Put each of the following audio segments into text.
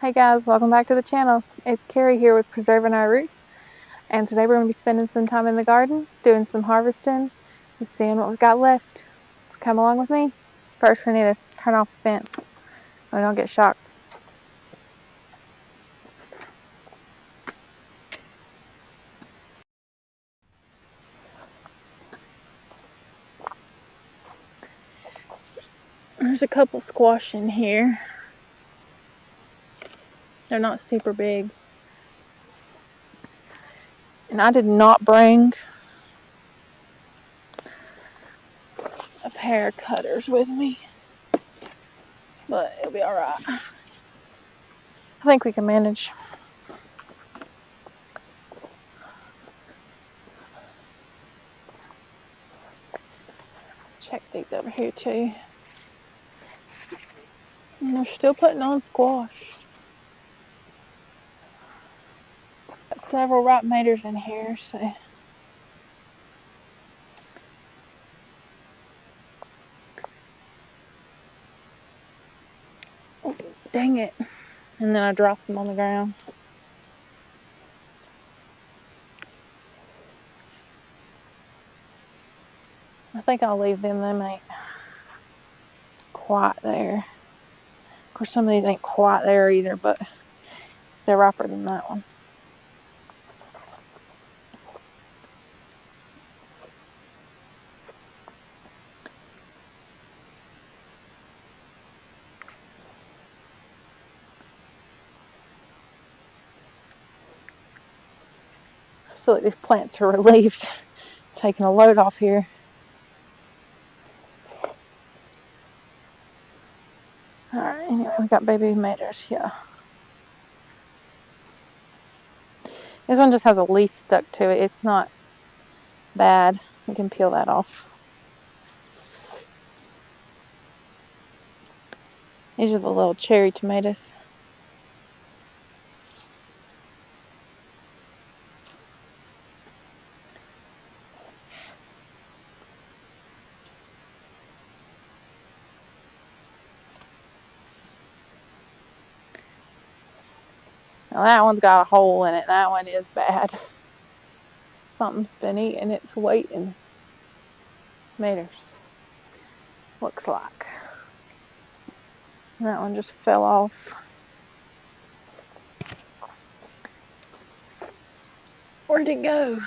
Hey guys, welcome back to the channel. It's Carrie here with Preserving Our Roots, and today we're going to be spending some time in the garden, doing some harvesting, and seeing what we've got left. So come along with me. First we need to turn off the fence so we don't get shocked. There's a couple squash in here. They're not super big. And I did not bring a pair of cutters with me, but it'll be alright. I think we can manage. Check these over here too. And they're still putting on squash. Got several ripe maters in here, so dang it. And then I dropped them on the ground. I think I'll leave them. Them ain't quite there. Of course, some of these ain't quite there either, but they're riper than that one. I feel like these plants are relieved taking a load off here. Alright, anyway, we got baby tomatoes here. This one just has a leaf stuck to it. It's not bad. You can peel that off. These are the little cherry tomatoes. Now that one's got a hole in it. That one is bad. Something's been eating its weight in tomatoes. Looks like. And that one just fell off. Where'd it go?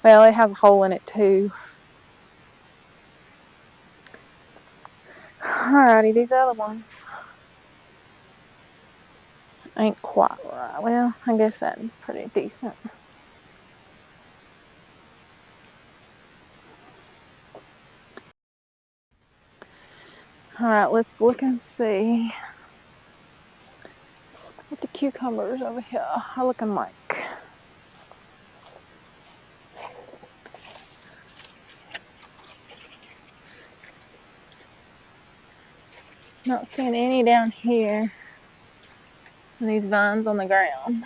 Well, it has a hole in it too. Alrighty, these other ones ain't quite right. Well, I guess that's pretty decent. Alright, let's look and see what the cucumbers over here are looking like. Not seeing any down here. And these vines on the ground.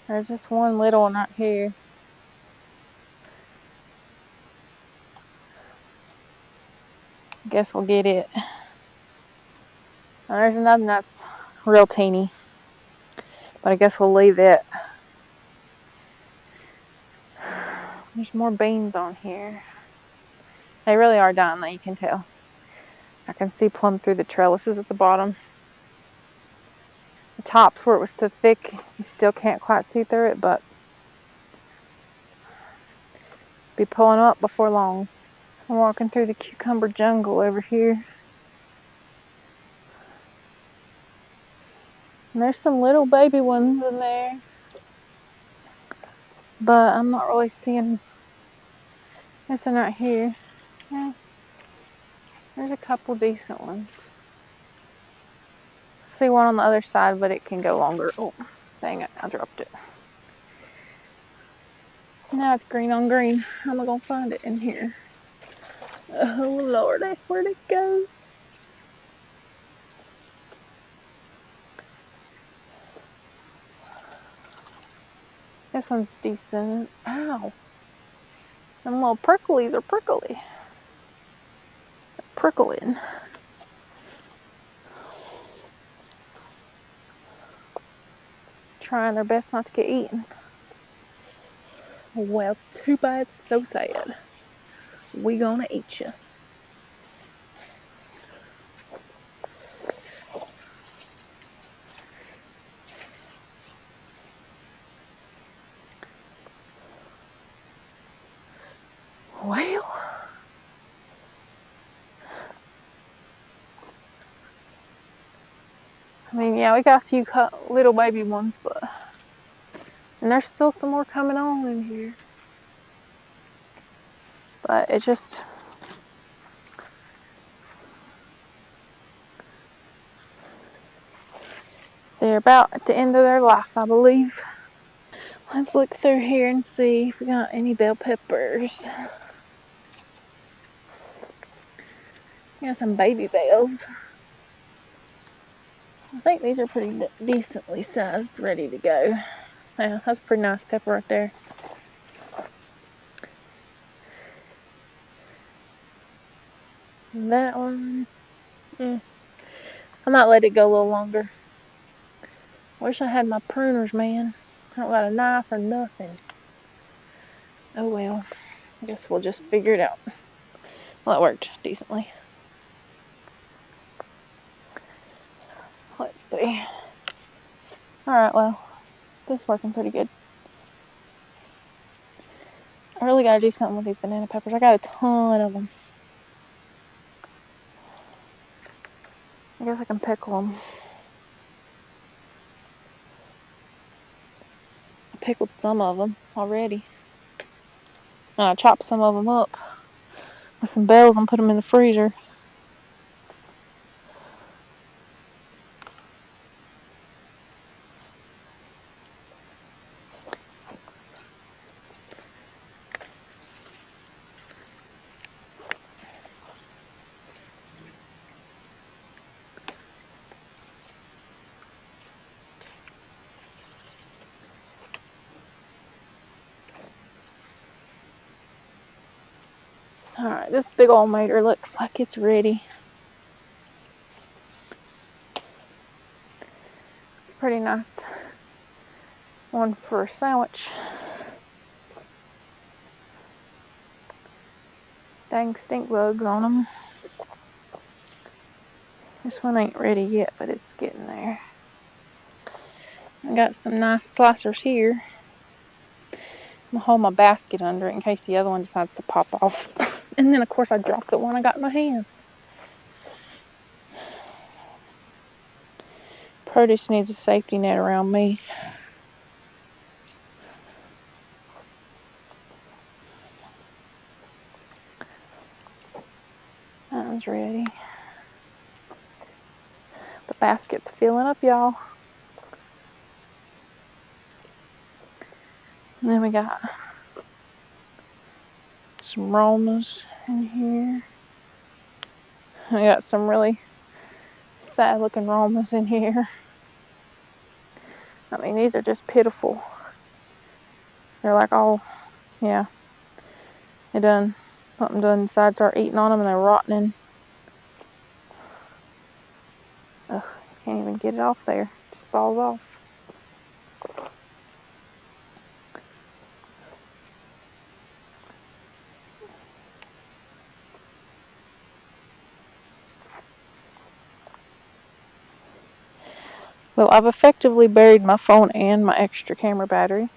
There's just one little one right here. Guess we'll get it. Now there's another one that's real teeny. But I guess we'll leave it. There's more beans on here. They really are dying though, you can tell. I can see plumb through the trellises at the bottom. The tops where it was so thick, you still can't quite see through it, but be pulling up before long. I'm walking through the cucumber jungle over here. And there's some little baby ones in there. But I'm not really seeing this one right here. Yeah, there's a couple decent ones. I see one on the other side, but it can go longer. Oh, dang it, I dropped it. Now it's green on green. How am I gonna find it in here? Oh Lordy, where'd it go? This one's decent. Ow. Them little pricklies are prickly. Prickling. Trying their best not to get eaten. Well, too bad, so sad. We gonna eat you. Well, I mean, yeah, we got a few little baby ones, but and there's still some more coming on in here. But it just, they're about at the end of their life, I believe. Let's look through here and see if we got any bell peppers. Got some baby bells. I think these are pretty decently sized, ready to go. Yeah, that's a pretty nice pepper right there. And that one, I might let it go a little longer. Wish I had my pruners, man. I don't got a knife or nothing. Oh well. I guess we'll just figure it out. Well, it worked decently. Let's see. Alright, well, this is working pretty good. I really gotta do something with these banana peppers. I got a ton of them. I guess I can pickle them. I pickled some of them already. And I chopped some of them up with some bells and put them in the freezer. Alright, this big old mater looks like it's ready. It's a pretty nice one for a sandwich. Dang stink bugs on them. This one ain't ready yet, but it's getting there. I got some nice slicers here. I'm gonna hold my basket under it in case the other one decides to pop off. And then, of course, I dropped the one I got in my hand. Produce needs a safety net around me. That one's ready. The basket's filling up, y'all. And then we got some Romas in here. We got some really sad looking Romas in here. I mean, these are just pitiful. They're like, oh, yeah. Something done decided to start eating on them and they're rotting. Ugh, can't even get it off there. It just falls off. Well, I've effectively buried my phone and my extra camera battery.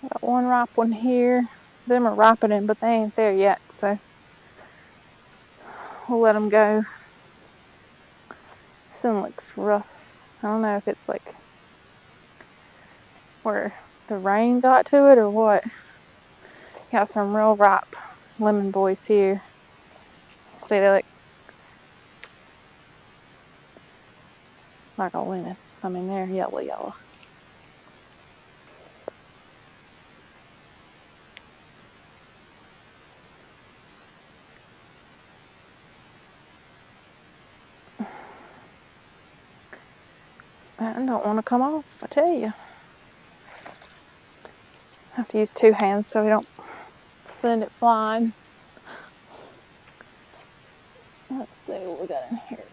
Got one ripe one here. Them are ripening, but they ain't there yet, so we'll let them go. This one looks rough. I don't know if it's like where the rain got to it or what. Got some real ripe lemon boys here. See, they look like a lemon. I mean, they're yellow. I don't want to come off, I tell you. I have to use 2 hands so we don't send it flying. Let's see what we got in here.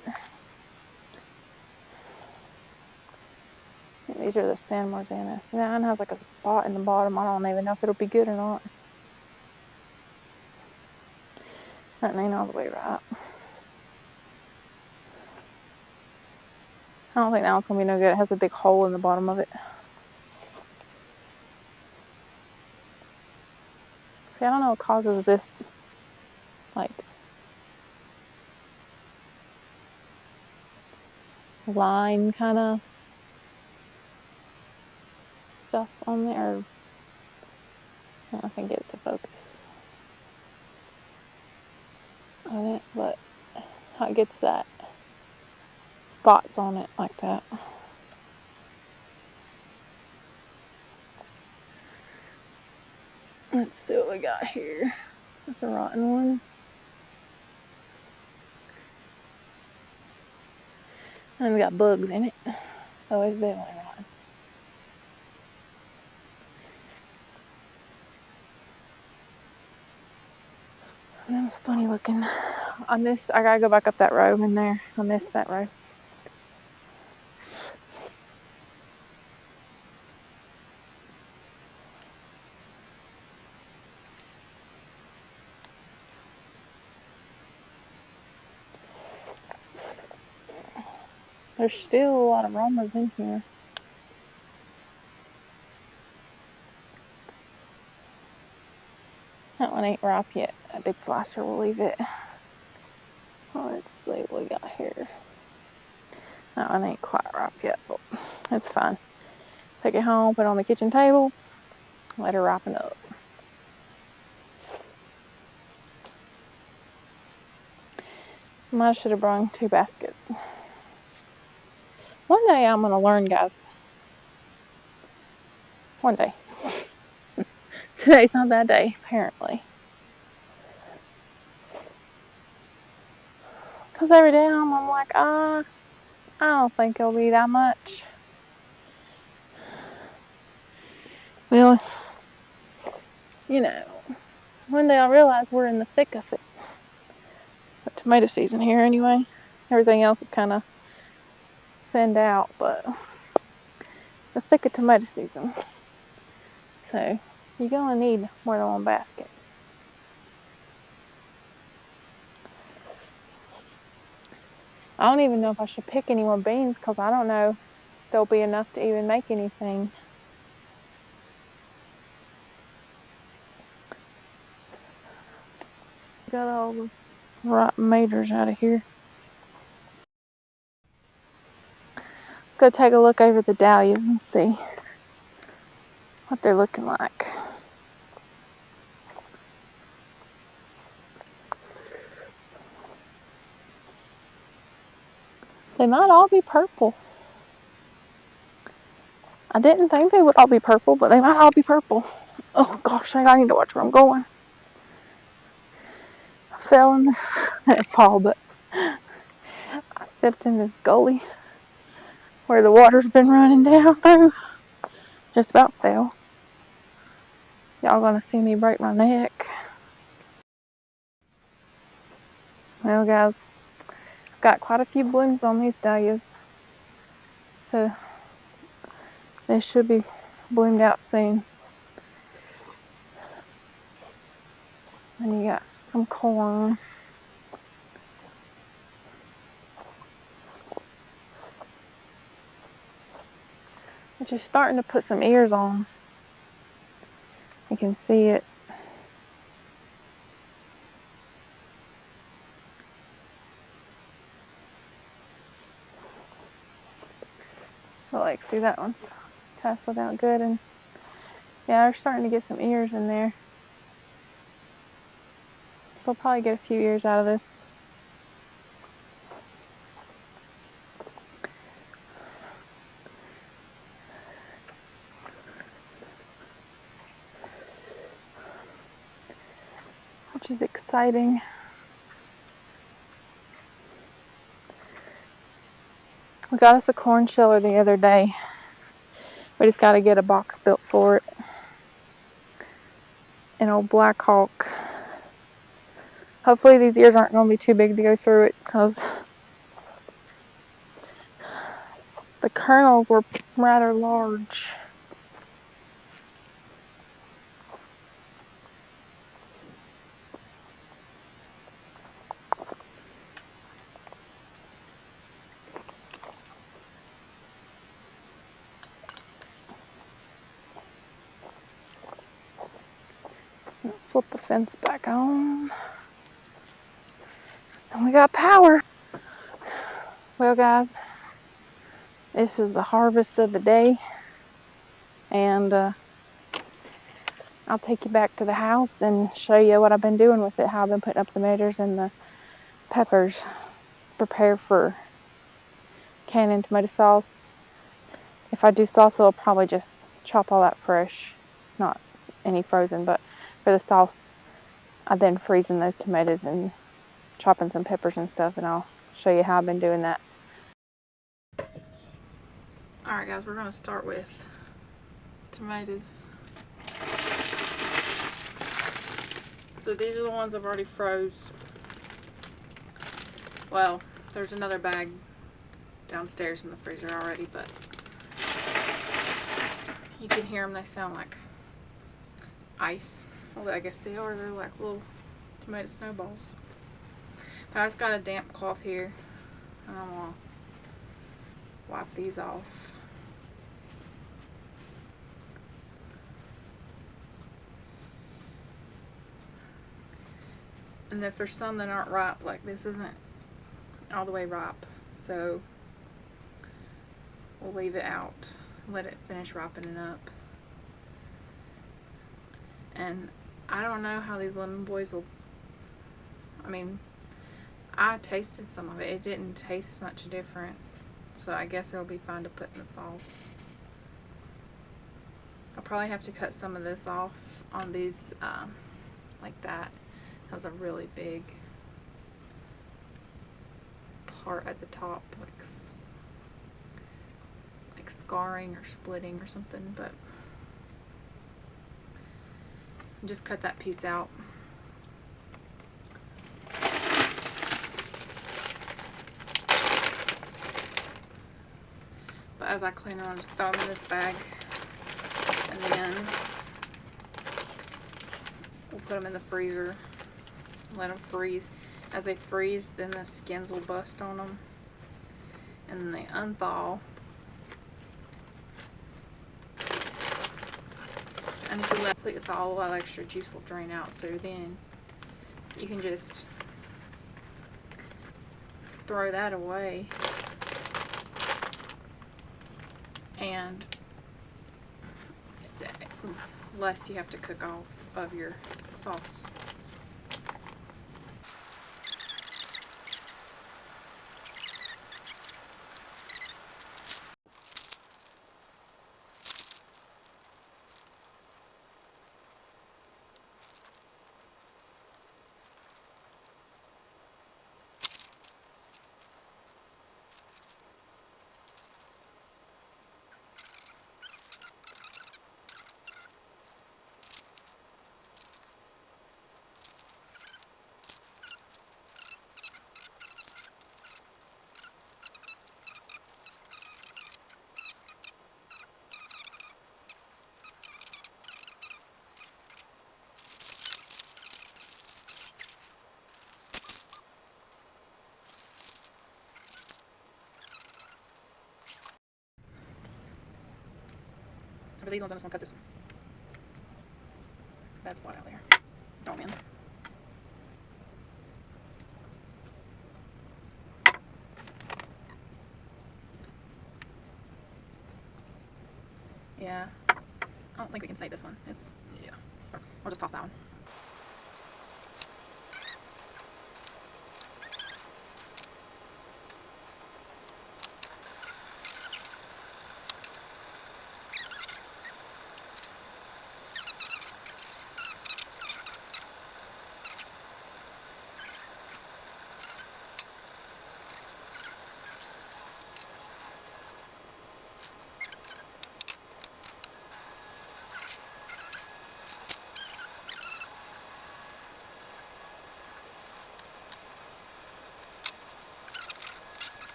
And these are the San Marzano. See, that one has like a spot in the bottom. I don't even know if it'll be good or not. That ain't all the way right. I don't think that one's gonna be no good. It has a big hole in the bottom of it. See, I don't know what causes this, like, line kind of stuff on there. I don't know if I can get it to focus on it, but how it gets that spots on it like that. Let's see what we got here. That's a rotten one. And we got bugs in it. Oh, it's definitely rotten. That was funny looking. I gotta go back up that row in there. I missed that row. There's still a lot of Romas in here. That one ain't ripe yet. That big slicer, we'll leave it. Let's see what we got here. That one ain't quite ripe yet, but it's fine. Take it home, put it on the kitchen table, let her ripen up. Might should have brought 2 baskets. One day I'm gonna learn, guys. One day. Today's not that day, apparently. Because every day I'm like, I don't think it'll be that much. Well, you know, one day I'll realize we're in the thick of it. But tomato season here anyway. Everything else is kind of thinned out, but the thick of tomato season. So you're gonna need more than one basket. I don't even know if I should pick any more beans because I don't know if there'll be enough to even make anything. Got all the rotten maters out of here. Go take a look over the dahlias and see what they're looking like. They might all be purple. I didn't think they would all be purple, but they might all be purple. Oh gosh, I need to watch where I'm going. I fell in the, I didn't fall, but I stepped in this gully where the water's been running down through. Just about fell. Y'all gonna see me break my neck. Well guys, I've got quite a few blooms on these dahlias. So they should be bloomed out soon. And you got some corn. But you're starting to put some ears on. You can see it. So like, see that one's tasseled out good, and yeah, they're starting to get some ears in there. So I'll probably get a few ears out of this. Which is exciting. We got us a corn chiller the other day. We just got to get a box built for it. An old Black Hawk. Hopefully these ears aren't going to be too big to go through it, because the kernels were rather large. Flip the fence back on. And we got power. Well, guys, this is the harvest of the day. And I'll take you back to the house and show you what I've been doing with it, how I've been putting up the tomatoes and the peppers. Prepare for canning tomato sauce. If I do salsa, I'll probably just chop all that fresh, not any frozen, but for the sauce, I've been freezing those tomatoes and chopping some peppers and stuff, and I'll show you how I've been doing that. Alright guys, we're going to start with tomatoes. So these are the ones I've already froze. Well, there's another bag downstairs in the freezer already, but you can hear them, they sound like ice. Well, I guess they are, they're like little tomato snowballs. But I just got a damp cloth here, and I'm going to wipe these off. And if there's some that aren't ripe, like this isn't all the way ripe, so we'll leave it out, let it finish ripening up. And I don't know how these lemon boys will, I mean, I tasted some of it, it didn't taste much different, so I guess it'll be fine to put in the sauce. I'll probably have to cut some of this off on these, like that. Has a really big part at the top, like scarring or splitting or something, but just cut that piece out. But as I clean them, I'll just throw them in this bag, and then we'll put them in the freezer, let them freeze. As they freeze, then the skins will bust on them, and then they unthaw. And if you let it thaw, all that extra juice will drain out, so then you can just throw that away, and it's less you have to cook off of your sauce. For these ones, I'm just going to cut this bad spot out there. Throw them in. Yeah, I don't think we can save this one. It's, yeah, we'll just toss that one.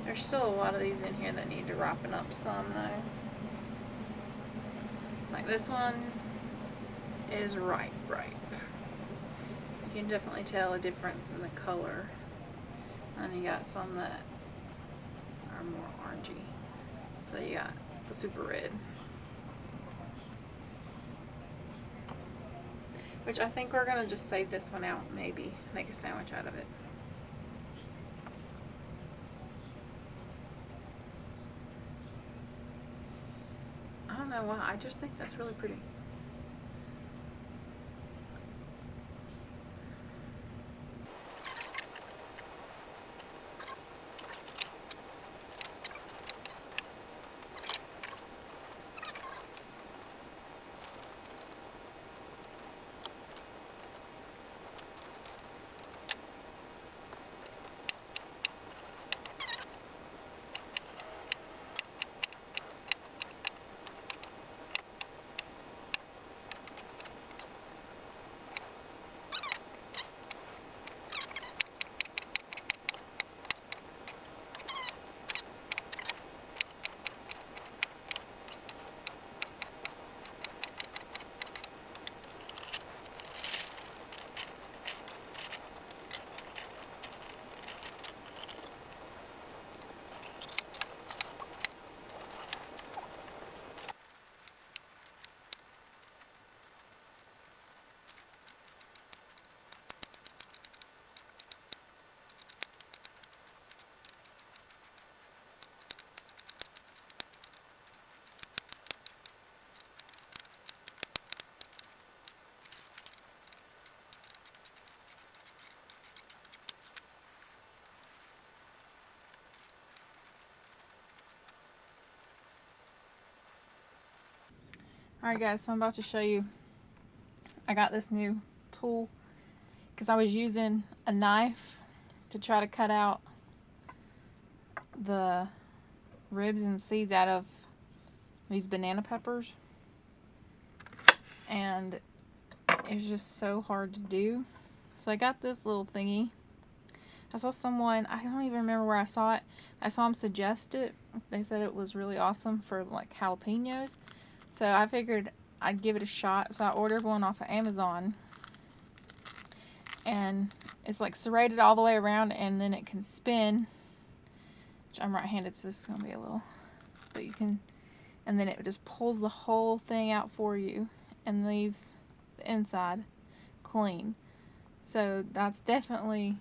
There's still a lot of these in here that need to ripen up some though. Like this one is ripe. You can definitely tell a difference in the color. And you got some that are more orangey. So you got the super red. Which I think we're gonna just save this one out, maybe make a sandwich out of it. I don't know why, I just think that's really pretty. Alright guys, so I'm about to show you, I got this new tool because I was using a knife to try to cut out the ribs and seeds out of these banana peppers, and it's just so hard to do. So I got this little thingy. I saw someone, I don't even remember where I saw it. I saw them suggest it. They said it was really awesome for like jalapenos. So I figured I'd give it a shot. So I ordered one off of Amazon. And it's like serrated all the way around, and then it can spin. Which I'm right-handed, so this is going to be a little... But you can... And then it just pulls the whole thing out for you and leaves the inside clean. So that's definitely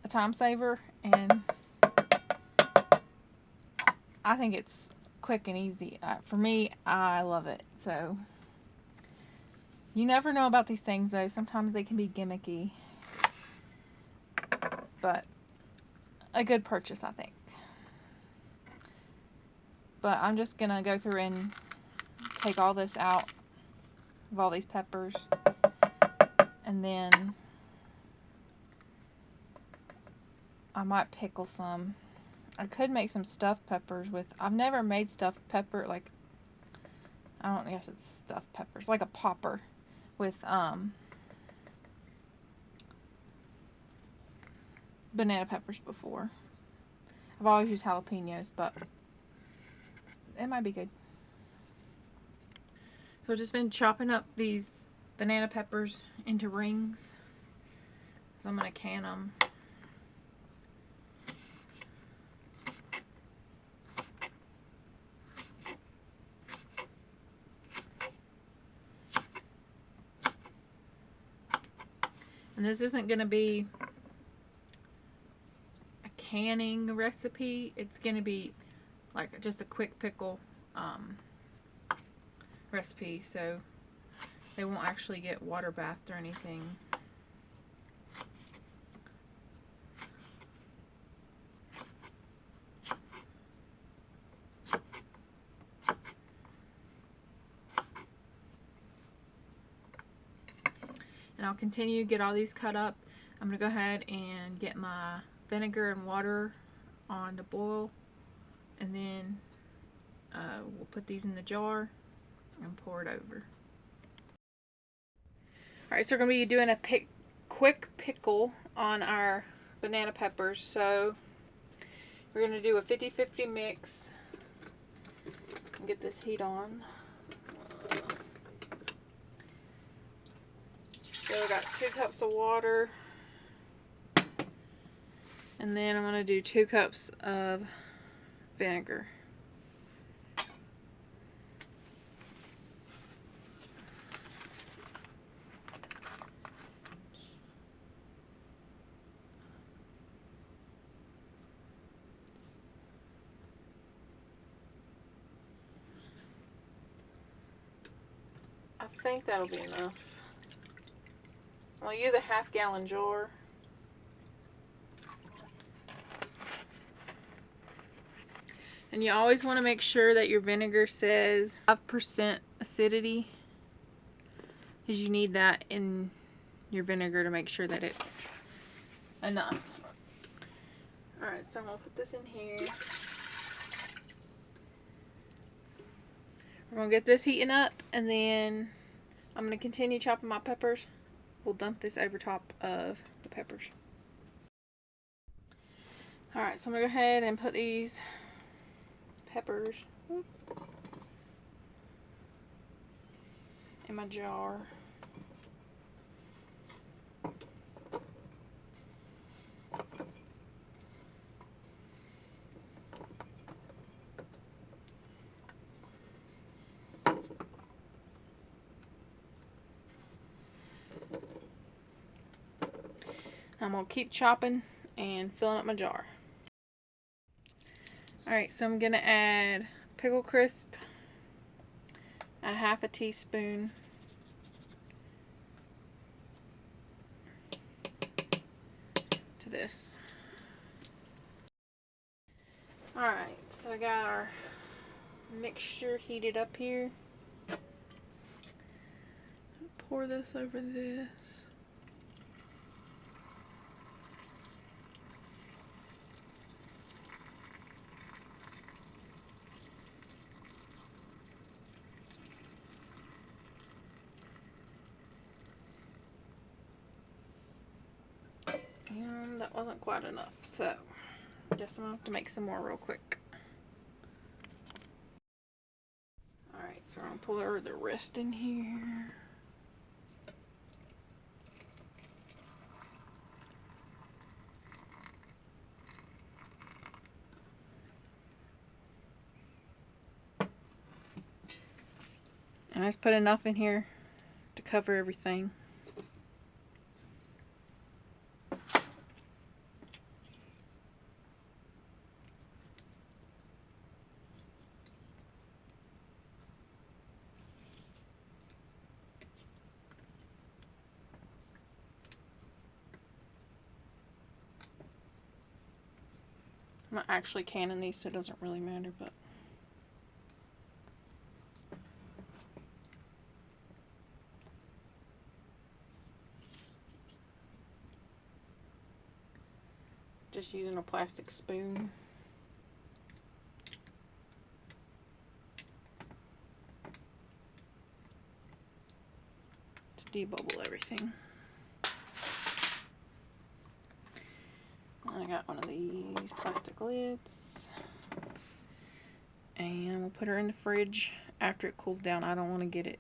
a time saver, and I think it's quick and easy. For me, I love it. So you never know about these things though. Sometimes they can be gimmicky, but a good purchase, I think. But I'm just gonna go through and take all this out of all these peppers, and then I might pickle some. I could make some stuffed peppers with, I've never made stuffed pepper, like, I don't guess it's stuffed peppers, like a popper with banana peppers before. I've always used jalapenos, but it might be good. So I've just been chopping up these banana peppers into rings, so I'm going to can them. And this isn't going to be a canning recipe. It's going to be like just a quick pickle recipe, so they won't actually get water bathed or anything. And I'll continue to get all these cut up. I'm going to go ahead and get my vinegar and water on to boil, and then we'll put these in the jar and pour it over. Alright, so we're going to be doing a quick pickle on our banana peppers. So We're going to do a 50-50 mix. Get this heat on. So I got 2 cups of water. And then I'm going to do 2 cups of vinegar. I think that'll be enough. I'll use a 1/2 gallon jar. And you always want to make sure that your vinegar says 5% acidity, because you need that in your vinegar to make sure that it's enough. Alright, so I'm going to put this in here. We're going to get this heating up, and then I'm going to continue chopping my peppers. We'll dump this over top of the peppers. Alright, so I'm going to go ahead and put these peppers in my jar. I'm going to keep chopping and filling up my jar. Alright, so I'm going to add pickle crisp, a 1/2 teaspoon. To this. Alright, so I got our mixture heated up here. Pour this over this. And that wasn't quite enough, so I guess I'm gonna have to make some more real quick. Alright, so I'm gonna pour the rest in here. And I just put enough in here to cover everything. I'm not actually canning these, so it doesn't really matter, but just using a plastic spoon. To debubble everything. I got one of these plastic lids. And we'll put her in the fridge after it cools down. I don't want to get it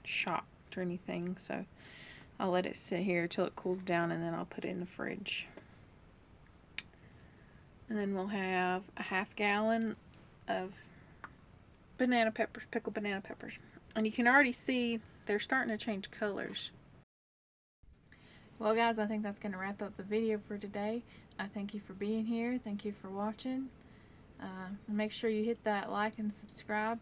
shocked or anything, so I'll let it sit here till it cools down, and then I'll put it in the fridge. And then we'll have a 1/2 gallon of banana peppers, pickled banana peppers. And you can already see they're starting to change colors. Well guys, I think that's going to wrap up the video for today. I thank you for being here. Thank you for watching. Make sure you hit that like and subscribe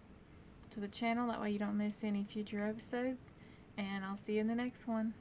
to the channel. That way you don't miss any future episodes. And I'll see you in the next one.